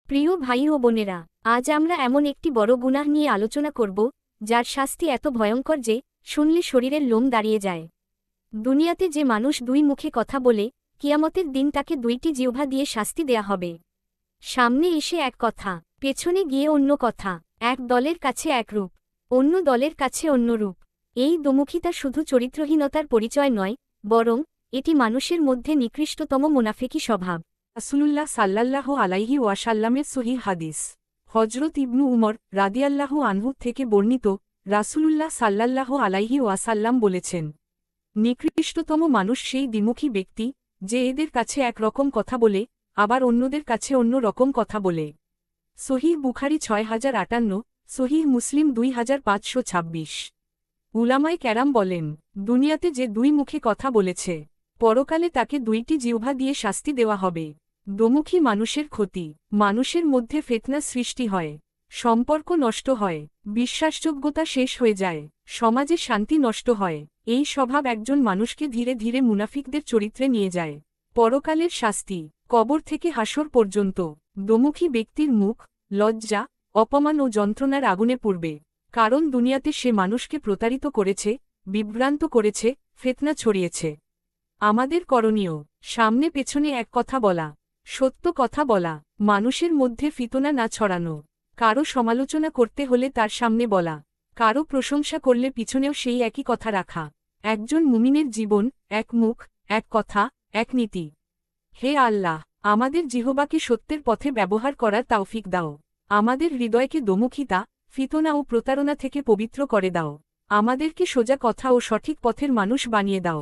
প্রিয় ভাই ও বোনেরা, আজ আমরা এমন একটি বড় গুনাহ নিয়ে আলোচনা করব যার শাস্তি এত ভয়ঙ্কর যে শুনলে শরীরের লোম দাঁড়িয়ে যায়। দুনিয়াতে যে মানুষ দুই মুখে কথা বলে, কিয়ামতের দিন তাকে দুইটি জিহ্বা দিয়ে শাস্তি দেয়া হবে। সামনে এসে এক কথা, পেছনে গিয়ে অন্য কথা, এক দলের কাছে এক রূপ, অন্য দলের কাছে অন্য রূপ। এই দুমুখিতা শুধু চরিত্রহীনতার পরিচয় নয়, বরং এটি মানুষের মধ্যে নিকৃষ্টতম মুনাফিকি স্বভাব। রাসূলুল্লাহ সাল্লাল্লাহু আলাইহি ওয়াসাল্লামের সহিহ হাদিস। হযরত ইবনু উমর রাদিয়াল্লাহু আনহু থেকে বর্ণিত, রাসূলুল্লাহ সাল্লাল্লাহু আলাইহি ওয়াসাল্লাম বলেছেন, নিকৃষ্টতম মানুষ সেই দ্বিমুখী ব্যক্তি যে এদের কাছে এক রকম কথা বলে, আবার অন্যদের কাছে অন্য রকম কথা বলে। সহিহ বুখারী ৬০৫৮, সহিহ মুসলিম ২৫২৬। উলামায়ে কেরাম বলেন, দুনিয়াতে যে দুই মুখে কথা বলেছে, পরকালে তাকে দুইটি জিহ্বা দিয়ে শাস্তি দেওয়া হবে। দোমুখী মানুষের ক্ষতি, মানুষের মধ্যে ফিতনা সৃষ্টি হয়, সম্পর্ক নষ্ট হয়, বিশ্বাসযোগ্যতা শেষ হয়ে যায়, সমাজে শান্তি নষ্ট হয়। এই স্বভাব একজন মানুষকে ধীরে ধীরে মুনাফিকদের চরিত্রে নিয়ে যায়। পরকালের শাস্তি, কবর থেকে হাসর পর্যন্ত দোমুখী ব্যক্তির মুখ লজ্জা, অপমান ও যন্ত্রণার আগুনে পুড়বে, কারণ দুনিয়াতে সে মানুষকে প্রতারিত করেছে, বিভ্রান্ত করেছে, ফিতনা ছড়িয়েছে। আমাদের করণীয়, সামনে পেছনে এক কথা বলা, সত্য কথা বলা, মানুষের মধ্যে ফিতনা না ছড়ানো, কারো সমালোচনা করতে হলে তার সামনে বলা, কারো প্রশংসা করলে পিছনেও সেই একই কথা রাখা। একজন মুমিনের জীবন, এক মুখ, এক কথা, এক নীতি। হে আল্লাহ, আমাদের জিহ্বাকে সত্যের পথে ব্যবহার করার তৌফিক দাও। আমাদের হৃদয়কে দোমুখিতা, ফিতনা ও প্রতারণা থেকে পবিত্র করে দাও। আমাদেরকে সোজা কথা ও সঠিক পথের মানুষ বানিয়ে দাও।